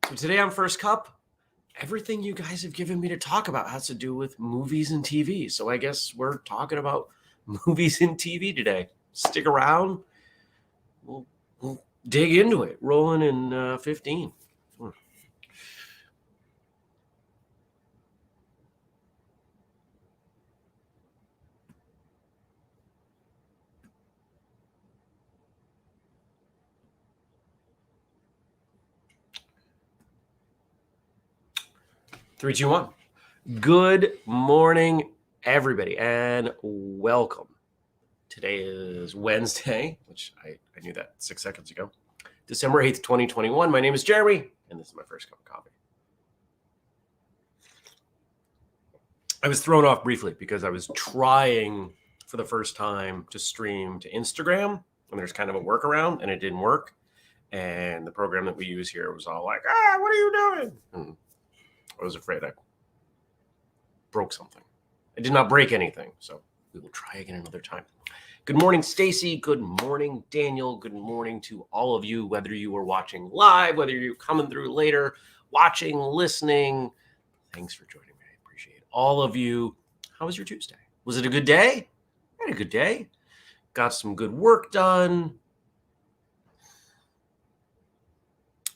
So today on First Cup, everything you guys have given me to talk about has to do with movies and TV. So I guess we're talking about movies and TV today. Stick around. We'll dig into it. Rolling in 15. 3, 2, 1. Good morning, everybody, and welcome. Today is Wednesday, which I knew that 6 seconds ago. December 8th, 2021. My name is Jeremy, and this is my first cup of coffee. I was thrown off briefly because I was trying for the first time to stream to Instagram, and there's kind of a workaround, and it didn't work. And the program that we use here was all like, what are you doing? And I was afraid I broke something. I did not break anything, so we will try again another time. Good morning, Stacy. Good morning, Daniel. Good morning to all of you, whether you were watching live, whether you're coming through later, watching, listening. Thanks for joining me. I appreciate all of you. How was your Tuesday? Was it a good day? I had a good day. Got some good work done.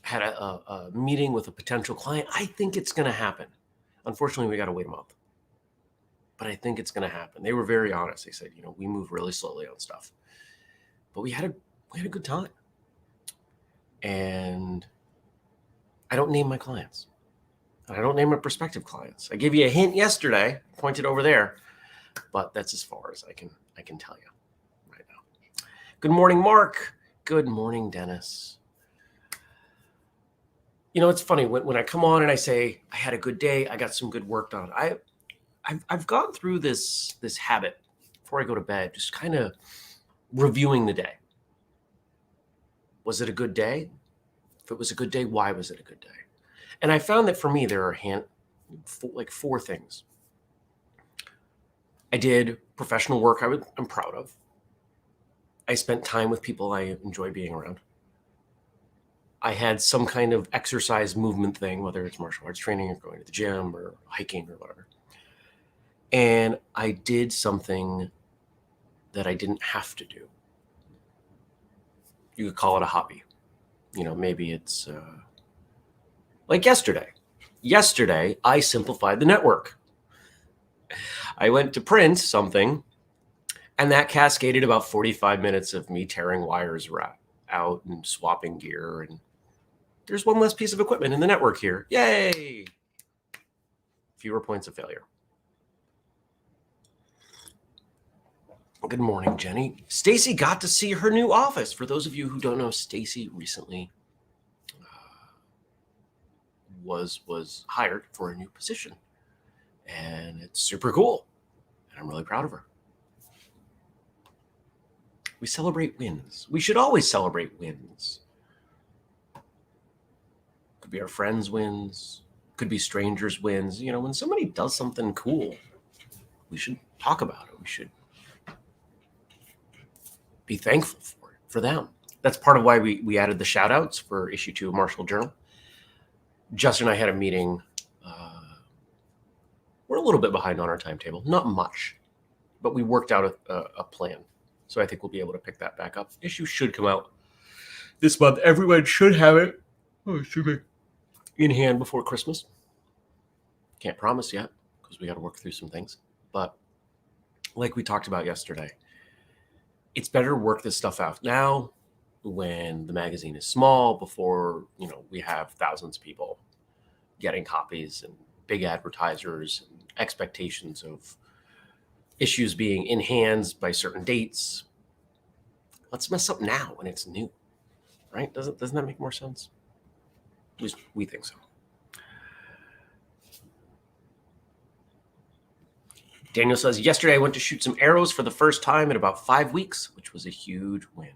Had a meeting with a potential client. I think it's going to happen. Unfortunately, we got to wait a month. But I think it's going to happen. They were very honest. They said, we move really slowly on stuff. But we had a good time. And I don't name my clients. And I don't name my prospective clients. I gave you a hint yesterday, pointed over there, but that's as far as I can tell you right now. Good morning, Mark. Good morning, Dennis. It's funny when I come on and I say I had a good day, I got some good work done. I've gone through this habit before I go to bed, just kind of reviewing the day. Was it a good day? If it was a good day, why was it a good day? And I found that for me, there are four things. I did professional work I'm proud of. I spent time with people I enjoy being around. I had some kind of exercise movement thing, whether it's martial arts training or going to the gym or hiking or whatever. And I did something that I didn't have to do. You could call it a hobby. Maybe it's like yesterday. Yesterday, I simplified the network. I went to print something, and that cascaded about 45 minutes of me tearing wires out and swapping gear. And there's one less piece of equipment in the network here. Yay! Fewer points of failure. Good morning, Jenny. Stacy got to see her new office. For those of you who don't know, Stacy recently was hired for a new position. And it's super cool. And I'm really proud of her. We celebrate wins. We should always celebrate wins. Could be our friends' wins. Could be strangers' wins. When somebody does something cool, we should talk about it. We should be thankful for them. That's part of why we added the shout outs for issue 2 of Martial Journal. Justin and I had a meeting. We're a little bit behind on our timetable, not much, but we worked out a plan. So I think we'll be able to pick that back up. Issue should come out this month. Everyone should have it in hand before Christmas. Can't promise yet because we got to work through some things. But like we talked about yesterday, it's better to work this stuff out now when the magazine is small, before we have thousands of people getting copies and big advertisers and expectations of issues being in hands by certain dates. Let's mess up now when it's new, right? Doesn't that make more sense? At least we think so. Daniel says, yesterday I went to shoot some arrows for the first time in about 5 weeks, which was a huge win.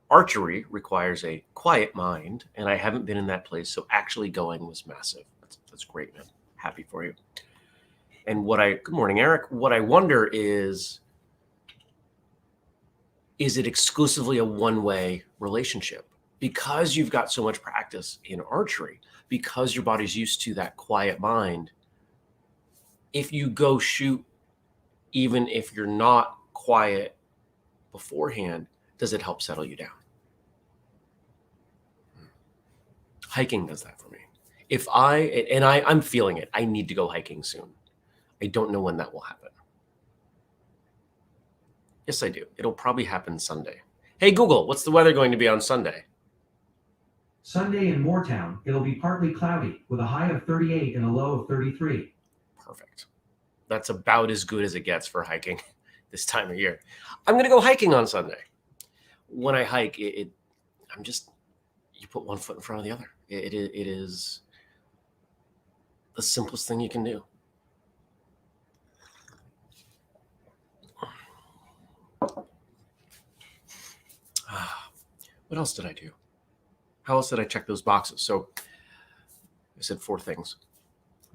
Archery requires a quiet mind, and I haven't been in that place, so actually going was massive. That's great, man. Happy for you. And good morning, Eric. What I wonder is it exclusively a one-way relationship? because you've got so much practice in archery, because your body's used to that quiet mind, if you go shoot, even if you're not quiet beforehand, does it help settle you down? Hiking does that for me. I'm feeling it. I need to go hiking soon. I don't know when that will happen. Yes, I do. It'll probably happen Sunday. Hey, Google, what's the weather going to be on Sunday? Sunday in Moortown, it'll be partly cloudy with a high of 38 and a low of 33. Perfect. That's about as good as it gets for hiking this time of year. I'm going to go hiking on Sunday. When I hike, you put one foot in front of the other. It is the simplest thing you can do. What else did I do? How else did I check those boxes? So I said 4 things.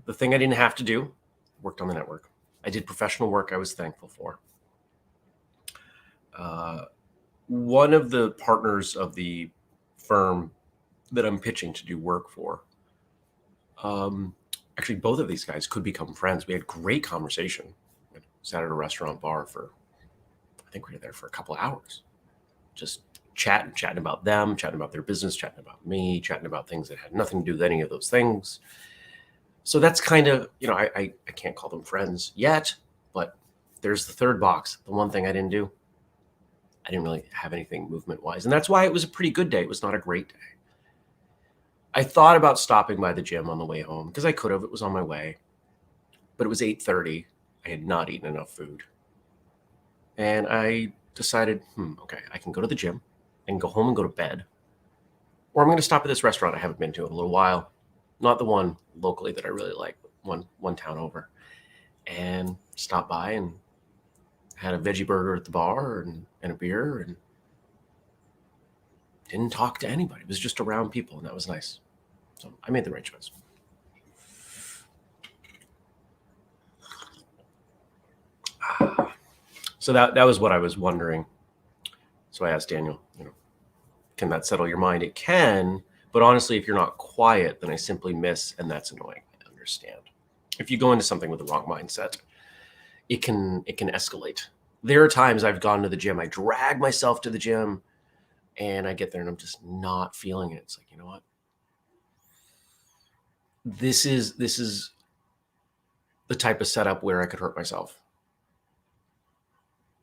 The thing I didn't have to do, worked on the network. I did professional work I was thankful for. One of the partners of the firm that I'm pitching to do work for, actually both of these guys could become friends. We had great conversation. We sat at a restaurant bar I think we were there for a couple of hours. Just chatting about them, chatting about their business, chatting about me, chatting about things that had nothing to do with any of those things. So that's kind of, I can't call them friends yet, but there's the third box. The one thing I didn't do, I didn't really have anything movement-wise. And that's why it was a pretty good day. It was not a great day. I thought about stopping by the gym on the way home because I could have. It was on my way. But it was 8:30. I had not eaten enough food. And I decided, okay, I can go to the gym and go home and go to bed. Or I'm going to stop at this restaurant I haven't been to in a little while. Not the one locally that I really like, one town over. And stop by and had a veggie burger at the bar and a beer and didn't talk to anybody. It was just around people, and that was nice. So I made the right choice. So that was what I was wondering. So I asked Daniel, can that settle your mind? It can, but honestly, if you're not quiet, then I simply miss, and that's annoying. I understand. If you go into something with the wrong mindset, it can escalate. There are times I've gone to the gym, I drag myself to the gym, and I get there and I'm just not feeling it. It's like, you know what? This is the type of setup where I could hurt myself.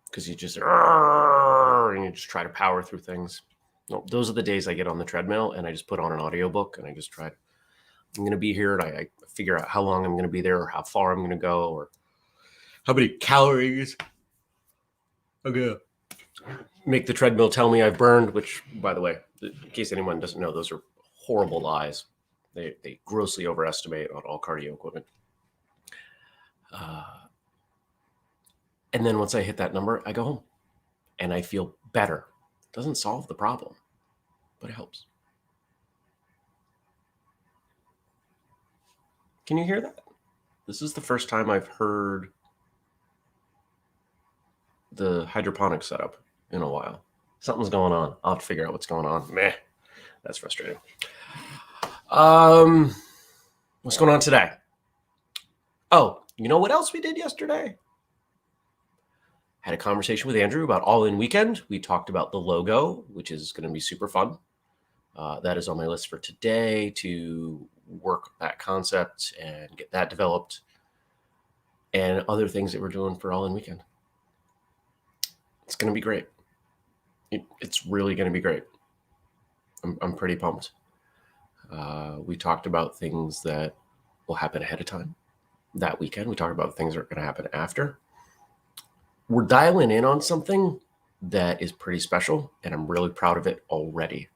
Because you just try to power through things. No, those are the days I get on the treadmill and I just put on an audiobook and I just try I'm going to be here, and I figure out how long I'm going to be there or how far I'm going to go or how many calories I'm going to make the treadmill tell me I've burned, which, by the way, in case anyone doesn't know, those are horrible lies. They grossly overestimate on all cardio equipment. And then once I hit that number, I go home and I feel better. It doesn't solve the problem, but it helps. Can you hear that? This is the first time I've heard the hydroponic setup in a while. Something's going on. I'll have to figure out what's going on. Meh. That's frustrating. What's going on today? Oh, you know what else we did yesterday? Had a conversation with Andrew about All In Weekend. We talked about the logo, which is going to be super fun. That is on my list for today to work that concept and get that developed, and other things that we're doing for All In Weekend. It's going to be great. It's really going to be great. I'm pretty pumped. We talked about things that will happen ahead of time that weekend. We talked about things that are going to happen after. We're dialing in on something that is pretty special, and I'm really proud of it already.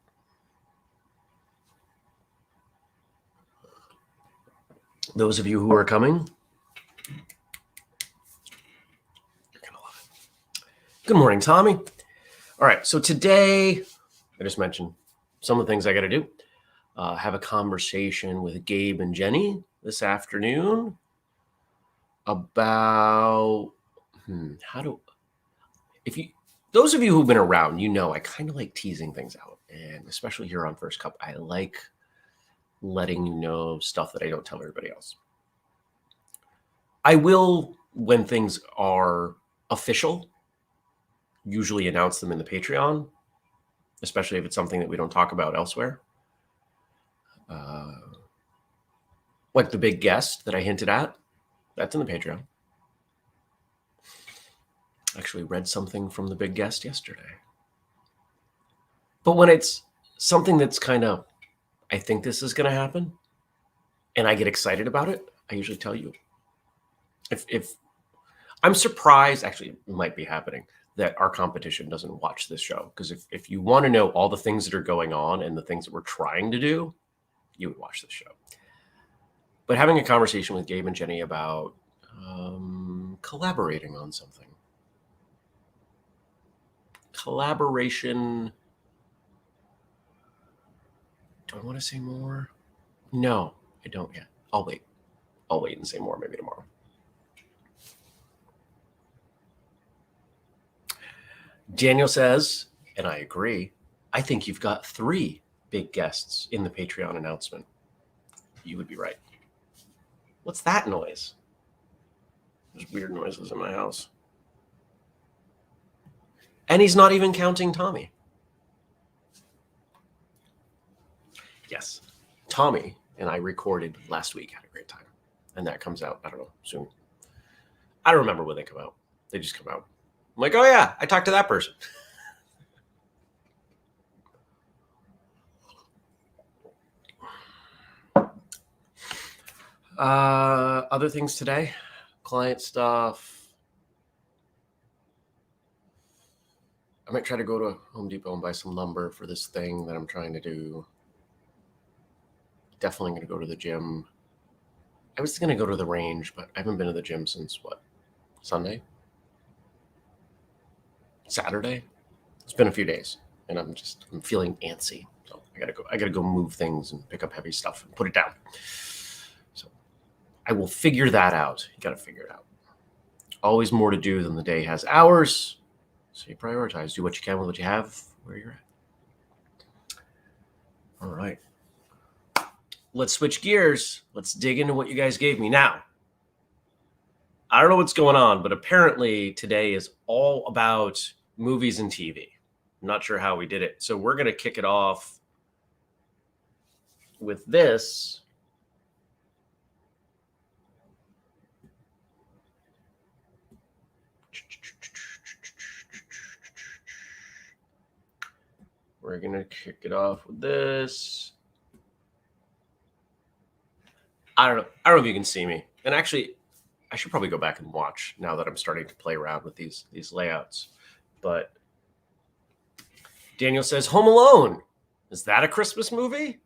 Those of you who are coming, you're going to love it. Good morning, Tommy. All right, so today, I just mentioned some of the things I got to do. Have a conversation with Gabe and Jenny this afternoon about those of you who've been around, I kind of like teasing things out. And especially here on First Cup, I like letting you know stuff that I don't tell everybody else. I will, when things are official, usually announce them in the Patreon, especially if it's something that we don't talk about elsewhere. Like the big guest that I hinted at, that's in the Patreon. Actually read something from the big guest yesterday. But when it's something that's kind of, I think this is going to happen, and I get excited about it, I usually tell you. If I'm surprised, actually, it might be happening, that our competition doesn't watch this show. Because if you want to know all the things that are going on and the things that we're trying to do, you would watch this show. But having a conversation with Gabe and Jenny about collaborating on something. Collaboration. Do I want to say more? No, I don't yet. I'll wait. I'll wait and say more maybe tomorrow. Daniel says, and I agree, I think you've got 3 big guests in the Patreon announcement. You would be right. What's that noise? There's weird noises in my house. And he's not even counting Tommy. Yes, Tommy and I recorded last week, had a great time. And that comes out, I don't know, soon. I don't remember when they come out. They just come out. I'm like, oh yeah, I talked to that person. Other things today, client stuff. I might try to go to Home Depot and buy some lumber for this thing that I'm trying to do. Definitely going to go to the gym. I was going to go to the range, but I haven't been to the gym since what? Sunday? Saturday? It's been a few days, and I'm feeling antsy. So I gotta go move things and pick up heavy stuff and put it down. So I will figure that out. You got to figure it out. Always more to do than the day has hours. So you prioritize. Do what you can with what you have, where you're at. All right. Let's switch gears. Let's dig into what you guys gave me. Now, I don't know what's going on, but apparently today is all about movies and TV. I'm not sure how we did it. So we're going to kick it off with this. We're going to kick it off with this. I don't know if you can see me. And actually, I should probably go back and watch now that I'm starting to play around with these layouts. But Daniel says, Home Alone. Is that a Christmas movie?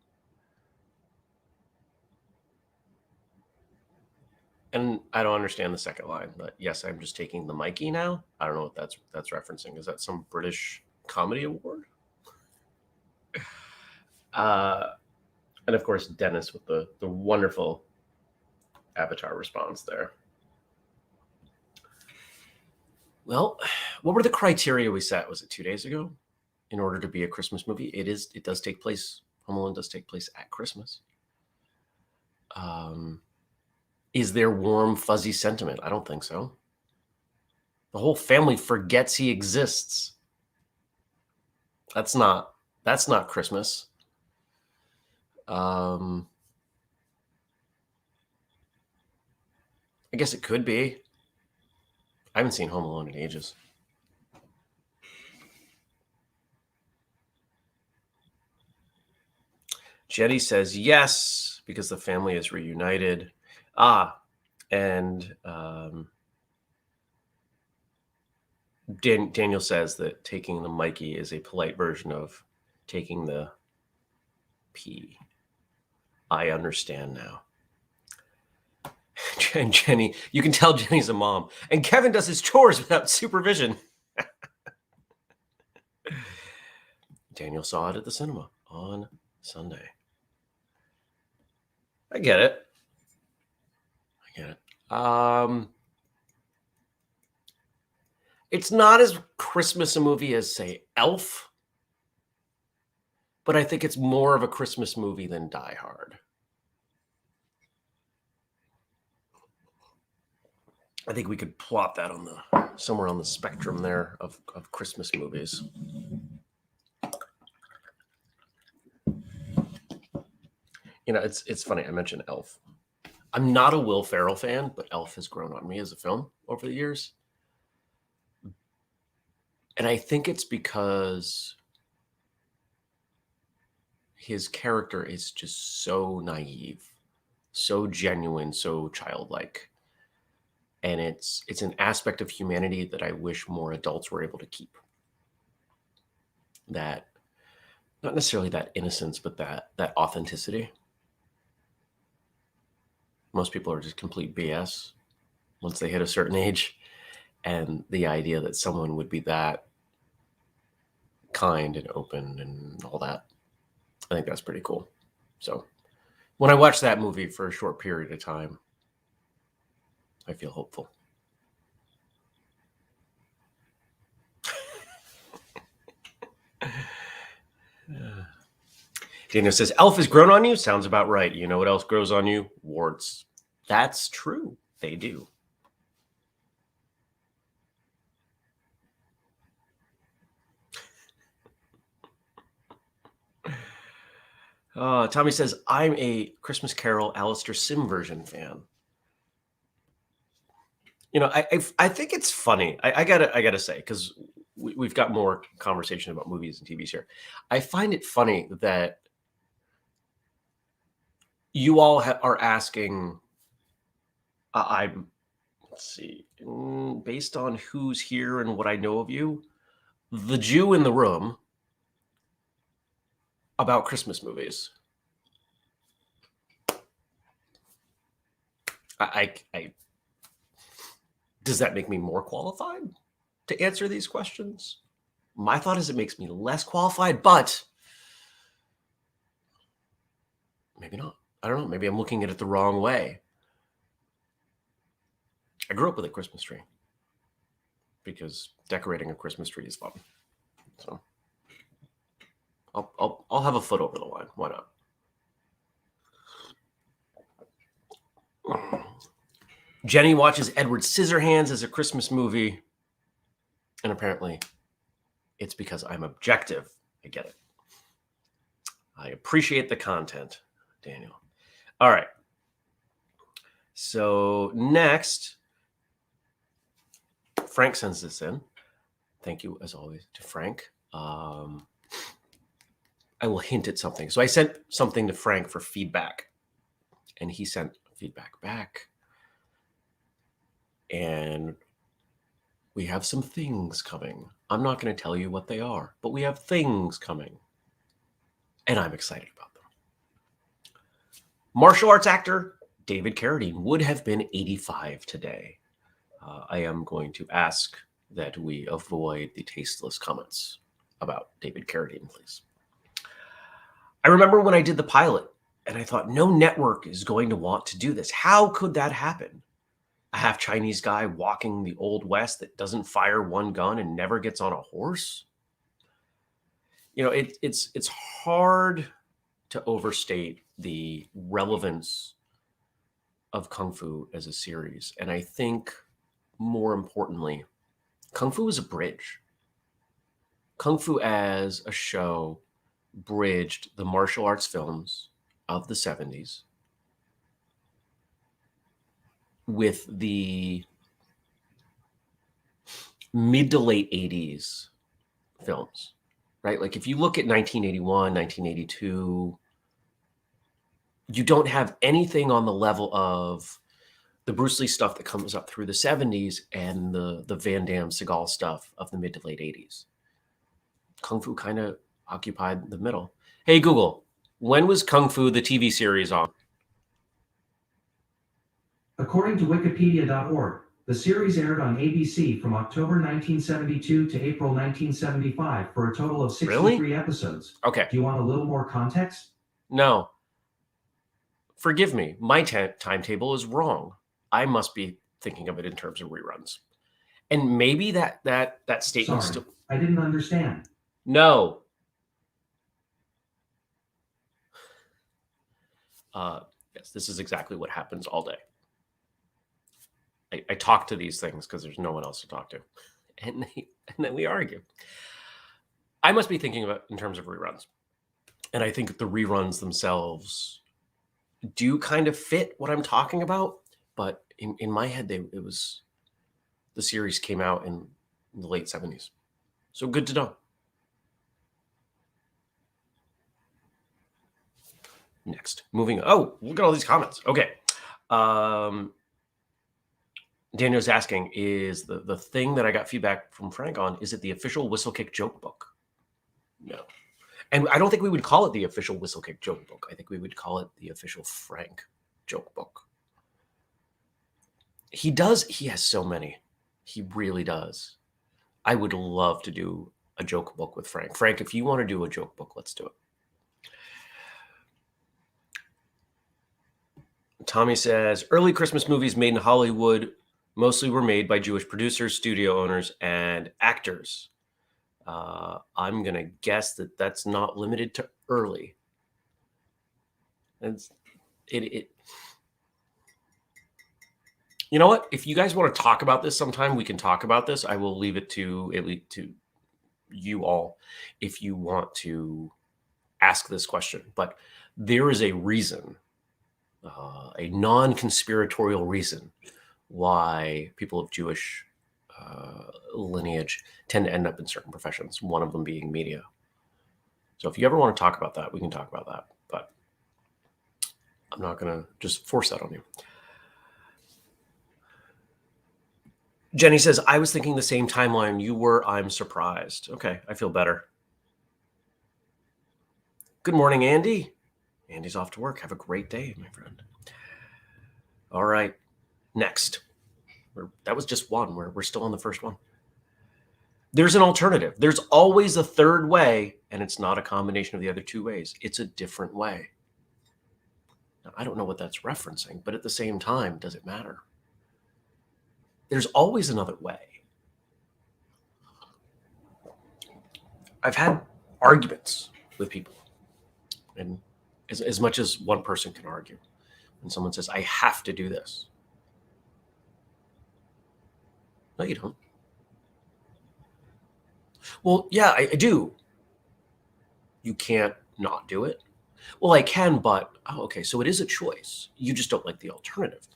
And I don't understand the second line, but yes, I'm just taking the Mikey now. I don't know what that's referencing. Is that some British comedy award? And of course, Dennis with the wonderful Avatar response there. Well, what were the criteria we set? Was it 2 days ago? In order to be a Christmas movie, it does take place. Home Alone does take place at Christmas. Is there warm, fuzzy sentiment? I don't think so. The whole family forgets he exists. That's not Christmas. I guess it could be. I haven't seen Home Alone in ages. Jetty says yes, because the family is reunited. And Daniel says that taking the Mikey is a polite version of taking the P. I understand now. And Jenny, you can tell Jenny's a mom. And Kevin does his chores without supervision. Daniel saw it at the cinema on Sunday. I get it. It's not as Christmas a movie as, say, Elf. but I think it's more of a Christmas movie than Die Hard. I think we could plot that on the somewhere on the spectrum there of Christmas movies. You know, it's funny. I mentioned Elf. I'm not a Will Ferrell fan, but Elf has grown on me as a film over the years. And I think it's because his character is just so naive, so genuine, so childlike. And it's an aspect of humanity that I wish more adults were able to keep. That, not necessarily that innocence, but that authenticity. Most people are just complete BS once they hit a certain age. And the idea that someone would be that kind and open and all that, I think that's pretty cool. So when I watch that movie for a short period of time, I feel hopeful. Daniel says, Elf has grown on you? Sounds about right. You know what else grows on you? Warts. That's true. They do. Tommy says, I'm a Christmas Carol Alistair Sim version fan. You know, I think it's funny. I gotta say, because we've got more conversation about movies and TVs here. I find it funny that you all are asking. Let's see, based on who's here and what I know of you, the Jew in the room, about Christmas movies. I does that make me more qualified to answer these questions? My thought is it makes me less qualified, but maybe not. I don't know. Maybe I'm looking at it the wrong way. I grew up with a Christmas tree because decorating a Christmas tree is fun. So I'll have a foot over the line. Why not? Jenny watches Edward Scissorhands as a Christmas movie, and apparently it's because I'm objective. I get it. I appreciate the content, Daniel. All right. So next, Frank sends this in. Thank you, as always, to Frank. I will hint at something. So I sent something to Frank for feedback, and he sent feedback back. And we have some things coming. I'm not going to tell you what they are, but we have things coming. And I'm excited about them. Martial arts actor David Carradine would have been 85 today. I am going to ask that we avoid the tasteless comments about David Carradine, please. I remember when I did the pilot, and I thought, no network is going to want to do this. How could that happen? A half Chinese guy walking the Old West that doesn't fire one gun and never gets on a horse. You know, it's hard to overstate the relevance of Kung Fu as a series. And I think more importantly, Kung Fu is a bridge. Kung Fu as a show bridged the martial arts films of the 70s with the mid to late 80s films, right? Like if you look at 1981, 1982, you don't have anything on the level of the Bruce Lee stuff that comes up through the 70s and the Van Damme Seagal stuff of the mid to late 80s. Kung Fu kind of occupied the middle. Hey, Google, when was Kung Fu, the TV series, on? According to Wikipedia.org, the series aired on ABC from October 1972 to April 1975 for a total of 63 episodes. Okay. Do you want a little more context? No. Forgive me. My timetable is wrong. I must be thinking of it in terms of reruns. And maybe that statement Sorry, I didn't understand. No. Yes, this is exactly what happens all day. I talk to these things because there's no one else to talk to, and then we argue. I must be thinking about in terms of reruns, and I think the reruns themselves do kind of fit what I'm talking about. But in my head, the series came out in the late 70s, so good to know. Next, moving. Oh, look at all these comments. Okay. Daniel's asking, is the thing that I got feedback from Frank on, is it the official whistlekick joke book? No. And I don't think we would call it the official whistlekick joke book. I think we would call it the official Frank joke book. He has so many. He really does. I would love to do a joke book with Frank. Frank, if you want to do a joke book, let's do it. Tommy says, early Christmas movies made in Hollywood mostly were made by Jewish producers, studio owners, and actors. I'm going to guess that that's not limited to early. You know what? If you guys want to talk about this sometime, we can talk about this. I will leave it to you all if you want to ask this question. But there is a reason, a non-conspiratorial reason, why people of Jewish lineage tend to end up in certain professions, one of them being media. So if you ever want to talk about that, we can talk about that. But I'm not going to just force that on you. Jenny says, I was thinking the same timeline you were. I'm surprised. Okay, I feel better. Good morning, Andy. Andy's off to work. Have a great day, my friend. All right, next. That was just one. We're still on the first one. There's an alternative. There's always a third way, and it's not a combination of the other two ways. It's a different way. Now, I don't know what that's referencing, but at the same time, does it matter? There's always another way. I've had arguments with people, and as much as one person can argue, when someone says, I have to do this. No, you don't. Well, yeah, I do. You can't not do it. Well, I can, but, okay, so it is a choice. You just don't like the alternative.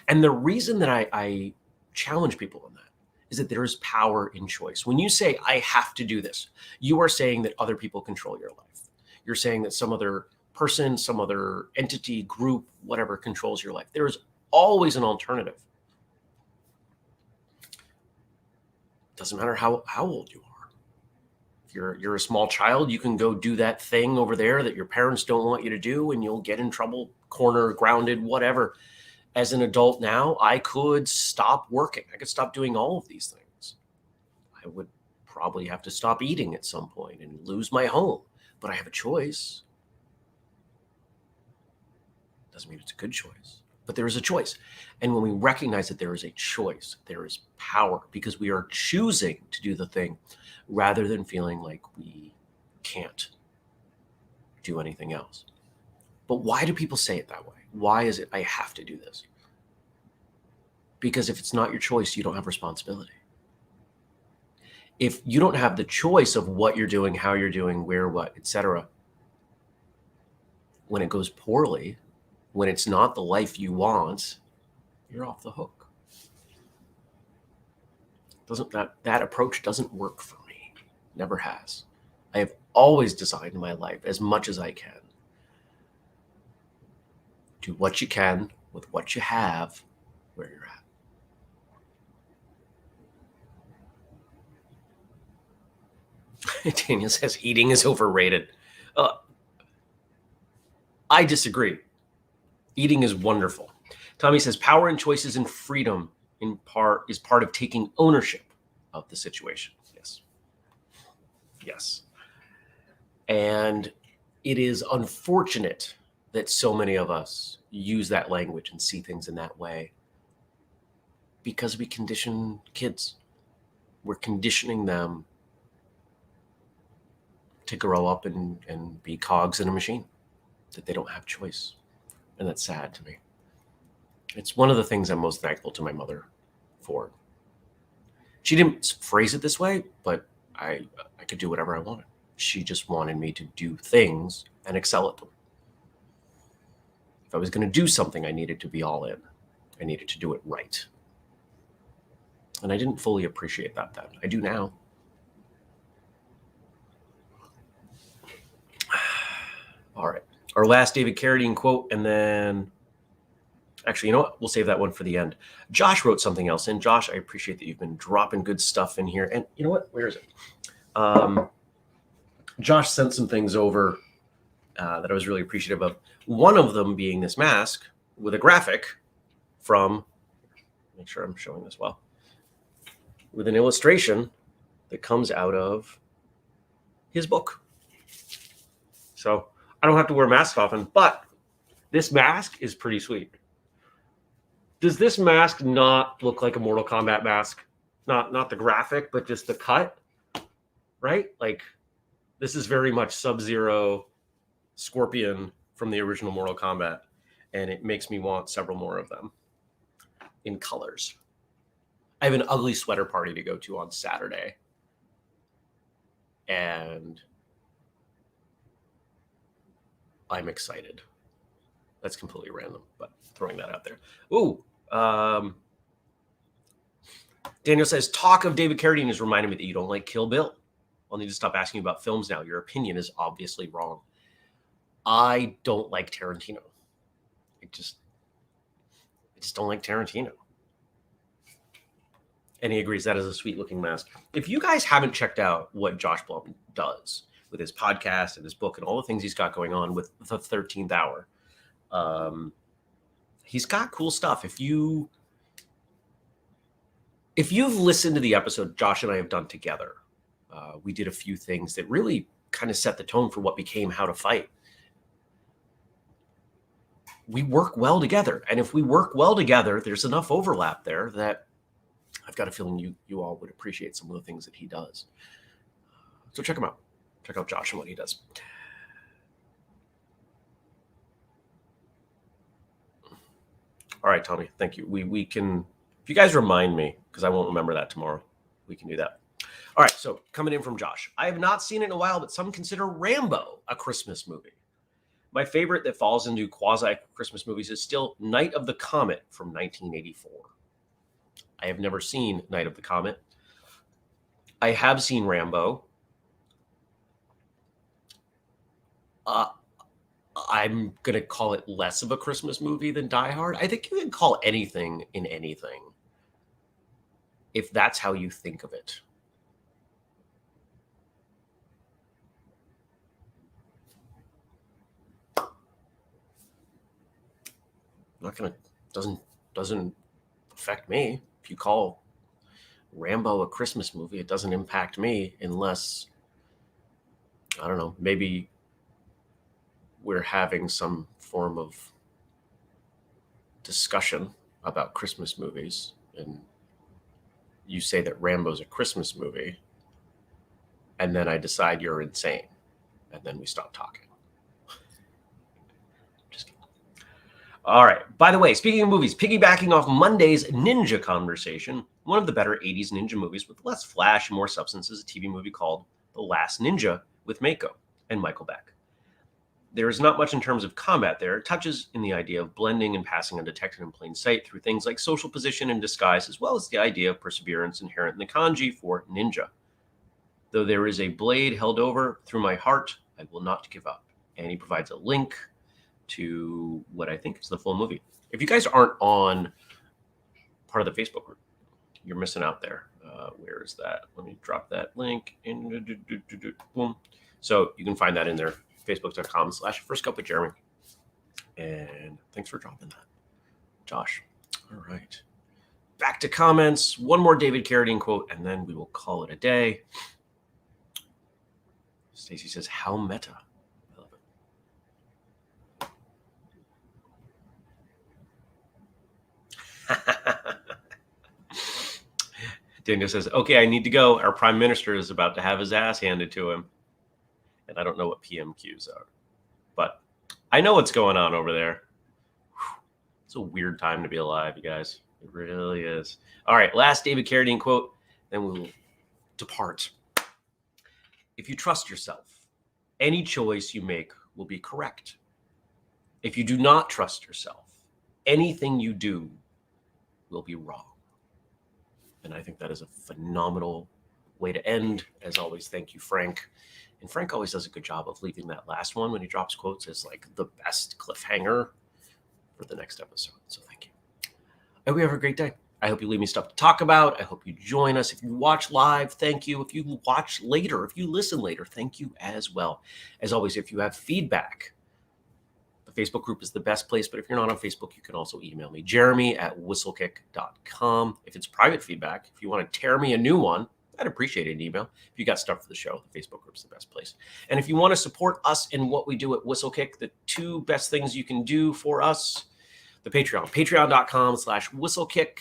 And the reason that I challenge people on that is that there is power in choice. When you say, I have to do this, you are saying that other people control your life. You're saying that some other person, some other entity, group, whatever controls your life. There is always an alternative. Doesn't matter how old you are. If you're a small child, you can go do that thing over there that your parents don't want you to do, and you'll get in trouble, corner, grounded, whatever. As an adult now, I could stop working. I could stop doing all of these things. I would probably have to stop eating at some point and lose my home, but I have a choice. Doesn't mean it's a good choice, but there is a choice. And when we recognize that there is a choice, there is power, because we are choosing to do the thing rather than feeling like we can't do anything else. But why do people say it that way? Why is it, I have to do this? Because if it's not your choice, you don't have responsibility. If you don't have the choice of what you're doing, how you're doing, where, what, etc., when it goes poorly, when it's not the life you want, you're off the hook. That approach doesn't work for me. Never has. I have always designed my life as much as I can. Do what you can with what you have where you're at. Daniel says eating is overrated. I disagree. Eating is wonderful. Tommy says power and choices and freedom is part of taking ownership of the situation. Yes. Yes. And it is unfortunate that so many of us use that language and see things in that way because we condition kids. We're conditioning them to grow up and be cogs in a machine, that they don't have choice. And that's sad to me. It's one of the things I'm most thankful to my mother for. She didn't phrase it this way, but I could do whatever I wanted. She just wanted me to do things and excel at them. If I was going to do something, I needed to be all in. I needed to do it right. And I didn't fully appreciate that then. I do now. All right. Our last David Carradine quote, and then... Actually, you know what? We'll save that one for the end. Josh wrote something else in. Josh, I appreciate that you've been dropping good stuff in here. And you know what? Where is it? Josh sent some things over that I was really appreciative of. One of them being this mask with a graphic from, make sure I'm showing this well, with an illustration that comes out of his book. So I don't have to wear masks often, but this mask is pretty sweet. Does this mask not look like a Mortal Kombat mask? Not the graphic, but just the cut, right? Like, this is very much Sub-Zero Scorpion from the original Mortal Kombat, and it makes me want several more of them in colors. I have an ugly sweater party to go to on Saturday, and I'm excited. That's completely random, but throwing that out there. Ooh, Daniel says, talk of David Carradine is reminding me that you don't like Kill Bill. I'll need to stop asking you about films now. Your opinion is obviously wrong. I don't like Tarantino. I just don't like Tarantino. And he agrees that is a sweet looking mask. If you guys haven't checked out what Josh Blum does with his podcast and his book and all the things he's got going on with the 13th Hour, he's got cool stuff. If you've listened to the episode Josh and I have done together, we did a few things that really kind of set the tone for what became How to Fight. We work well together. And if we work well together, there's enough overlap there that I've got a feeling you all would appreciate some of the things that he does. So check him out. Check out Josh and what he does. All right, Tommy, thank you. We can, if you guys remind me, because I won't remember that tomorrow, we can do that. All right, so coming in from Josh. I have not seen it in a while, but some consider Rambo a Christmas movie. My favorite that falls into quasi-Christmas movies is still Night of the Comet from 1984. I have never seen Night of the Comet. I have seen Rambo. I'm going to call it less of a Christmas movie than Die Hard. I think you can call anything in anything if that's how you think of it. Not going to, doesn't affect me. If you call Rambo a Christmas movie, it doesn't impact me unless, I don't know, maybe we're having some form of discussion about Christmas movies and you say that Rambo's a Christmas movie and then I decide you're insane and then we stop talking. Just kidding. All right. By the way, speaking of movies, piggybacking off Monday's Ninja conversation, one of the better 80s ninja movies with less flash and more substance is a TV movie called The Last Ninja with Mako and Michael Beck. There is not much in terms of combat there. It touches in the idea of blending and passing undetected in plain sight through things like social position and disguise, as well as the idea of perseverance inherent in the kanji for ninja. Though there is a blade held over through my heart, I will not give up. And he provides a link to what I think is the full movie. If you guys aren't on part of the Facebook group, you're missing out there. Where is that? Let me drop that link in. Boom. So you can find that in there. Facebook.com/FirstCupWithJeremy. And thanks for dropping that, Josh. All right. Back to comments. One more David Carradine quote, and then we will call it a day. Stacy says, how meta. I love it. Daniel says, okay, I need to go. Our prime minister is about to have his ass handed to him. And I don't know what PMQs are, but I know what's going on over there. It's a weird time to be alive, you guys. It really is. All right, last David Carradine quote, then we will depart. If you trust yourself, any choice you make will be correct. If you do not trust yourself, anything you do will be wrong. And I think that is a phenomenal way to end. As always, thank you, Frank. And Frank always does a good job of leaving that last one when he drops quotes as like the best cliffhanger for the next episode. So thank you. I hope you have a great day. I hope you leave me stuff to talk about. I hope you join us. If you watch live, thank you. If you watch later, if you listen later, thank you as well. As always, if you have feedback, the Facebook group is the best place. But if you're not on Facebook, you can also email me, jeremy@whistlekick.com. If it's private feedback, if you want to tear me a new one, I'd appreciate an email. If you got stuff for the show, the Facebook group's the best place. And if you want to support us in what we do at Whistlekick, the two best things you can do for us, the Patreon, patreon.com/whistlekick,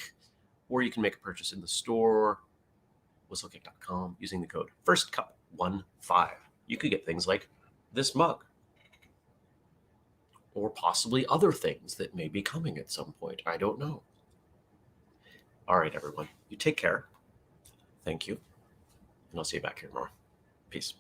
or you can make a purchase in the store, whistlekick.com, using the code FIRSTCUP15. You could get things like this mug, or possibly other things that may be coming at some point. I don't know. All right, everyone. You take care. Thank you. And I'll see you back here tomorrow. Peace.